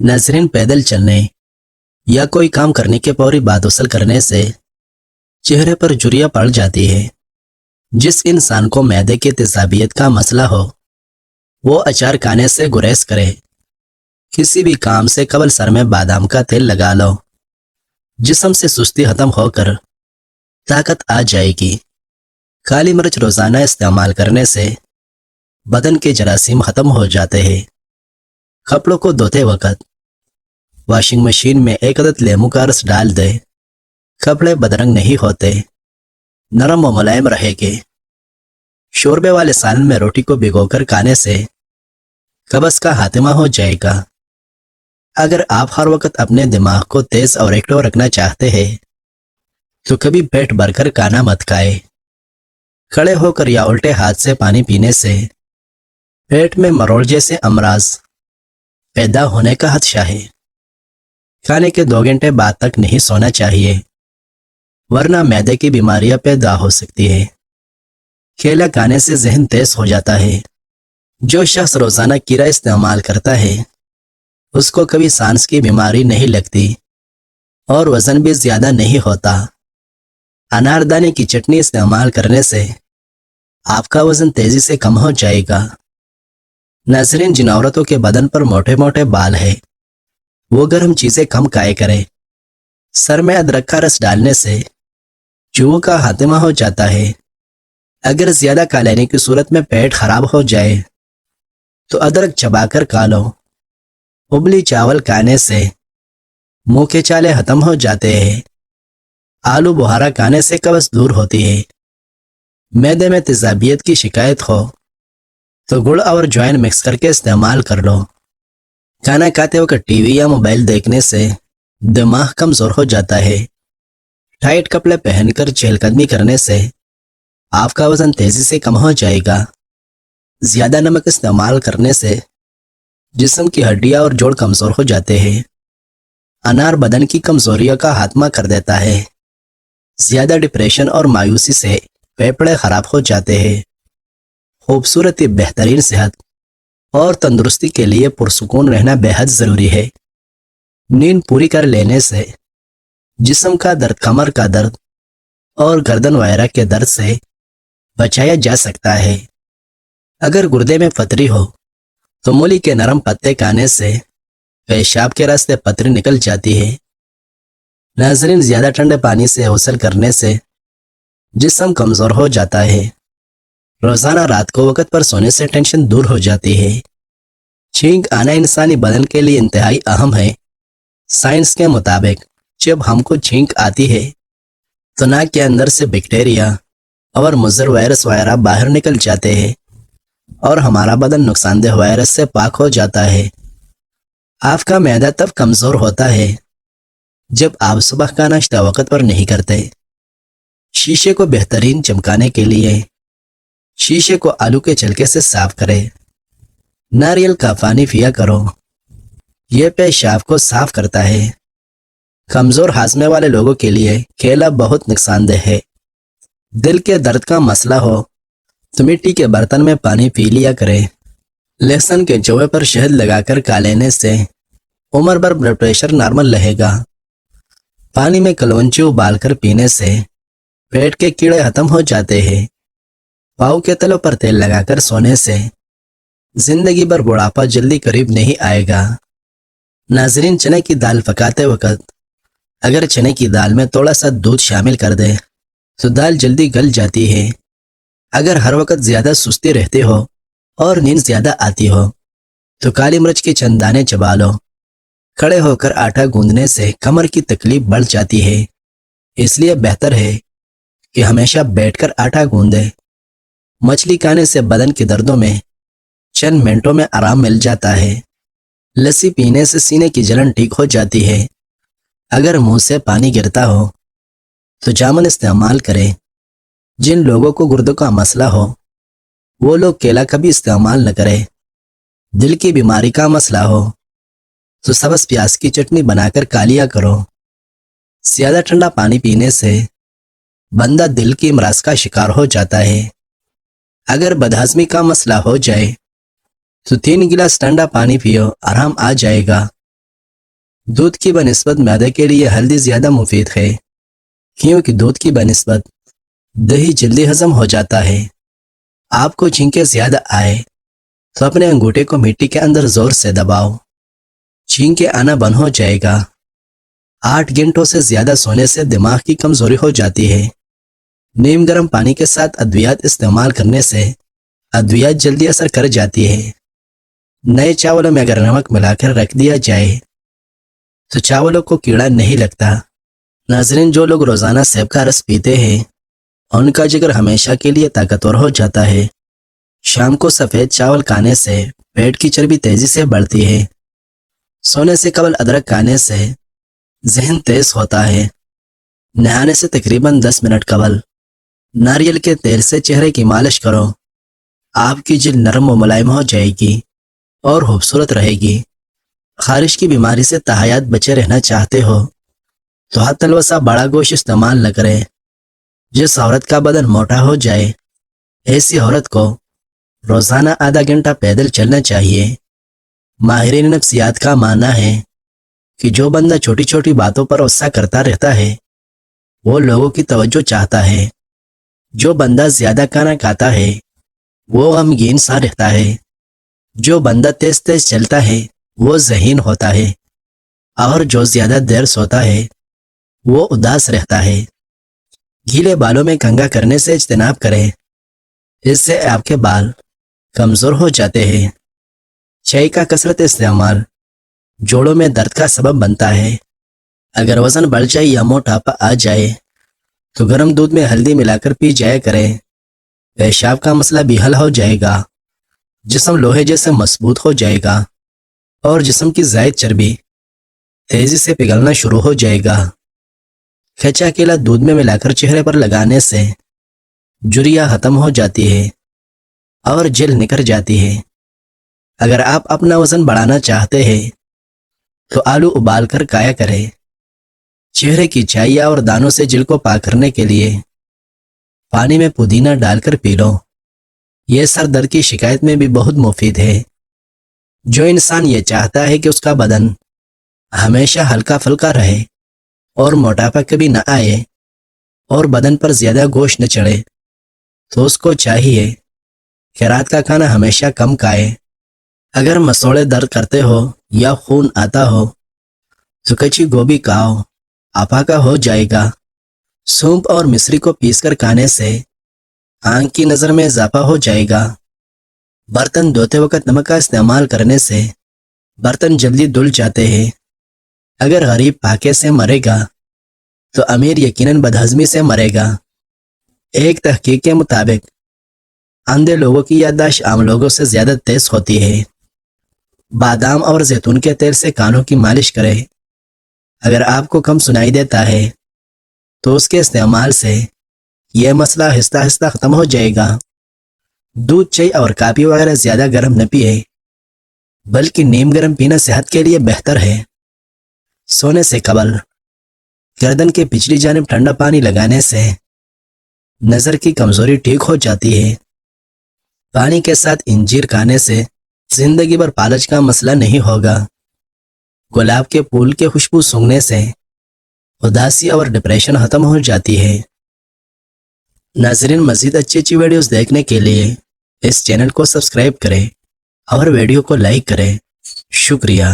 नाज़रीन, पैदल चलने या कोई काम करने के फौरी बाद वसल करने से चेहरे पर झुर्रियां पड़ जाती है। जिस इंसान को मैदे की तेजाबियत का मसला हो वो अचार खाने से गुरेज करे। किसी भी काम से कबल सर में बादाम का तेल लगा लो, जिस्म से सुस्ती खत्म होकर ताकत आ जाएगी। काली मिर्च रोजाना इस्तेमाल करने से बदन के जरासीम खत्म हो जाते हैं। कपड़ों को धोते वक्त वॉशिंग मशीन में एक अदद लेमू का रस डाल दे। कपड़े बदरंग नहीं होते, नरम व मुलायम रहेंगे। शोरबे वाले सालन में रोटी को भिगोकर खाने से कब्ज का खात्मा हो जाएगा। अगर आप हर वक्त अपने दिमाग को तेज और एक्टिव रखना चाहते हैं तो कभी पेट भरकर खाना मत खाए। खड़े होकर या उल्टे हाथ से पानी पीने से पेट में मरोड़ जैसे अमराज पैदा होने का खदशा है। खाने के 2 घंटे बाद तक नहीं सोना चाहिए, वरना मैदे की बीमारियां पैदा हो सकती है। केला खाने से जहन तेज हो जाता है। जो शख्स रोजाना कीड़ा इस्तेमाल करता है उसको कभी सांस की बीमारी नहीं लगती और वजन भी ज्यादा नहीं होता। अनारदाने की चटनी इस्तेमाल करने से आपका वजन तेजी से कम हो जाएगा। नाज़रीन, जिन औरतों के बदन पर मोटे मोटे बाल है वो गर्म चीजें कम खाया करें। सर में अदरक का रस डालने से चूहों का खात्मा हो जाता है। अगर ज्यादा खा लेने की सूरत में पेट खराब हो जाए तो अदरक चबाकर खा लो। उबली चावल खाने से मुंह के चाले खत्म हो जाते हैं। आलू बुहारा खाने से कब्ज दूर होती है। मैदे में तेजाबियत की शिकायत हो तो गुड़ और ज्वाइन मिक्स करके इस्तेमाल कर लो। खाना खाते वक्त टीवी या मोबाइल देखने से दिमाग कमजोर हो जाता है। टाइट कपड़े पहनकर चहलकदमी करने से आपका वजन तेजी से कम हो जाएगा। ज्यादा नमक इस्तेमाल करने से जिस्म की हड्डियां और जोड़ कमजोर हो जाते हैं। अनार बदन की कमजोरियों का खात्मा कर देता है। ज्यादा डिप्रेशन और मायूसी से फेफड़े खराब हो जाते हैं। खूबसूरती, बेहतरीन सेहत और तंदुरुस्ती के लिए पुरसुकून रहना बेहद जरूरी है। नींद पूरी कर लेने से जिस्म का दर्द, कमर का दर्द और गर्दन वगैरह के दर्द से बचाया जा सकता है। अगर गुर्दे में पथरी हो तो मूली के नरम पत्ते खाने से पेशाब के रास्ते पथरी निकल जाती है। नाज़रीन, ज्यादा ठंडे पानी से गौसल करने से जिस्म कमजोर हो जाता है। रोजाना रात को वक्त पर सोने से टेंशन दूर हो जाती है। छींक आना इंसानी बदन के लिए इंतहाई अहम है। साइंस के मुताबिक जब हमको छींक आती है तो नाक के अंदर से बैक्टीरिया और मुज़र वायरस वगैरह बाहर निकल जाते हैं और हमारा बदन नुकसानदेह वायरस से पाक हो जाता है। आपका मैदा तब कमजोर होता है जब आप सुबह का नाश्ता वक्त पर नहीं करते। शीशे को बेहतरीन चमकाने के लिए शीशे को आलू के छिलके से साफ करें। नारियल का पानी पिया करो, यह पेशाब को साफ करता है। कमजोर हाजमे वाले लोगों के लिए केला बहुत नुकसानदेह है। दिल के दर्द का मसला हो तो मिट्टी के बर्तन में पानी पी लिया करें। लहसुन के चौवे पर शहद लगाकर खा लेने से उम्र भर ब्लड प्रेशर नॉर्मल रहेगा। पानी में कलौंजी उबालकर पीने से पेट के कीड़े खत्म हो जाते हैं। पाँव के तलों पर तेल लगाकर सोने से जिंदगी भर बुढ़ापा जल्दी करीब नहीं आएगा। नाज़रीन, चने की दाल पकाते वक्त अगर चने की दाल में थोड़ा सा दूध शामिल कर दे तो दाल जल्दी गल जाती है। अगर हर वक्त ज्यादा सुस्ती रहते हो और नींद ज्यादा आती हो तो काली मिर्च के चंद दाने चबा लो। खड़े होकर आटा गूंदने से कमर की तकलीफ बढ़ जाती है, इसलिए बेहतर है कि हमेशा बैठकर आटा गूंदे। मछली खाने से बदन के दर्दों में चंद मिनटों में आराम मिल जाता है। लस्सी पीने से सीने की जलन ठीक हो जाती है। अगर मुंह से पानी गिरता हो तो जामुन इस्तेमाल करें। जिन लोगों को गुर्दों का मसला हो वो लोग केला कभी इस्तेमाल न करें। दिल की बीमारी का मसला हो तो सब्ज प्याज की चटनी बनाकर खा लिया करो। ज्यादा ठंडा पानी पीने से बंदा दिल की अमराज का शिकार हो जाता है। अगर बदहजमी का मसला हो जाए तो 3 गिलास ठंडा पानी पियो, आराम आ जाएगा। دودھ کی بنسبت معدے کے لیے ہلدی زیادہ مفید ہے، کیونکہ دودھ کی بنسبت دہی جلدی ہضم ہو جاتا ہے۔ آپ کو چھینکیں زیادہ آئے تو اپنے انگوٹھے کو مٹی کے اندر زور سے دباؤ، چھینکیں آنا بند ہو جائے گا۔ 8 گھنٹوں سے زیادہ سونے سے دماغ کی کمزوری ہو جاتی ہے۔ نیم گرم پانی کے ساتھ ادویات استعمال کرنے سے ادویات جلدی اثر کر جاتی ہے۔ نئے چاولوں میں اگر نمک ملا کر رکھ دیا جائے تو چاولوں کو کیڑا نہیں لگتا۔ ناظرین، جو لوگ روزانہ سیب کا رس پیتے ہیں ان کا جگر ہمیشہ کے لیے طاقتور ہو جاتا ہے۔ شام کو سفید چاول کھانے سے پیٹ کی چربی تیزی سے بڑھتی ہے۔ سونے سے قبل ادرک کھانے سے ذہن تیز ہوتا ہے۔ نہانے سے تقریباً 10 منٹ قبل ناریل کے تیل سے چہرے کی مالش کرو۔ آپ کی جلد نرم و ملائم ہو جائے گی اور خوبصورت رہے گی۔ خارش کی بیماری سے تحیات بچے رہنا چاہتے ہو تو حتی الوسع بڑا گوشت استعمال نہ کریں۔ جس عورت کا بدن موٹا ہو جائے ایسی عورت کو روزانہ آدھا گھنٹہ پیدل چلنا چاہیے۔ ماہرین نفسیات کا ماننا ہے کہ جو بندہ چھوٹی چھوٹی باتوں پر غصہ کرتا رہتا ہے وہ لوگوں کی توجہ چاہتا ہے۔ جو بندہ زیادہ کھانا کھاتا ہے وہ غمگین سا رہتا ہے۔ جو بندہ تیز تیز چلتا ہے وہ ذہین ہوتا ہے، اور جو زیادہ دیر سوتا ہے وہ اداس رہتا ہے۔ گیلے بالوں میں کنگھا کرنے سے اجتناب کریں، اس سے آپ کے بال کمزور ہو جاتے ہیں۔ چائے کا کثرت استعمال جوڑوں میں درد کا سبب بنتا ہے۔ اگر وزن بڑھ جائے یا موٹاپا آ جائے تو گرم دودھ میں ہلدی ملا کر پی جایا کریں۔ پیشاب کا مسئلہ بھی حل ہو جائے گا، جسم لوہے جیسے مضبوط ہو جائے گا اور جسم کی زائد چربی تیزی سے پگھلنا شروع ہو جائے گا۔ کچا کیلا دودھ میں ملا کر چہرے پر لگانے سے جھریاں ختم ہو جاتی ہے اور جلد نکل جاتی ہے۔ اگر آپ اپنا وزن بڑھانا چاہتے ہیں تو آلو ابال کر کھایا کریں۔ چہرے کی چھائیاں اور دانوں سے جلد کو پاک کرنے کے لیے پانی میں پودینہ ڈال کر پی لو۔ یہ سر درد کی شکایت میں بھی بہت مفید ہے۔ جو انسان یہ چاہتا ہے کہ اس کا بدن ہمیشہ ہلکا پھلکا رہے اور موٹاپا کبھی نہ آئے اور بدن پر زیادہ گوشت نہ چڑھے، تو اس کو چاہیے کہ رات کا کھانا ہمیشہ کم کھائے۔ اگر مسوڑے درد کرتے ہو یا خون آتا ہو تو کچی گوبھی کھاؤ، آپا ہو جائے گا۔ سونپ اور مصری کو پیس کر کھانے سے آنکھ کی نظر میں اضافہ ہو جائے گا۔ برتن دھوتے وقت نمک کا استعمال کرنے سے برتن جلدی دھل جاتے ہیں۔ اگر غریب پاکے سے مرے گا تو امیر یقیناً بدہضمی سے مرے گا۔ ایک تحقیق کے مطابق اندھے لوگوں کی یادداشت عام لوگوں سے زیادہ تیز ہوتی ہے۔ بادام اور زیتون کے تیل سے کانوں کی مالش کریں۔ اگر آپ کو کم سنائی دیتا ہے تو اس کے استعمال سے یہ مسئلہ آہستہ آہستہ ختم ہو جائے گا۔ دودھ، چائے اور کافی وغیرہ زیادہ گرم نہ پیے، بلکہ نیم گرم پینا صحت کے لیے بہتر ہے۔ سونے سے قبل گردن کے پچھلی جانب ٹھنڈا پانی لگانے سے نظر کی کمزوری ٹھیک ہو جاتی ہے۔ پانی کے ساتھ انجیر کھانے سے زندگی بھر پالج کا مسئلہ نہیں ہوگا۔ گلاب کے پھول کے خوشبو سونگھنے سے اداسی اور ڈپریشن ختم ہو جاتی ہے۔ ناظرین، مزید اچھی ویڈیوز دیکھنے کے لیے اس چینل کو سبسکرائب کریں اور ویڈیو کو لائک کریں۔ شکریہ۔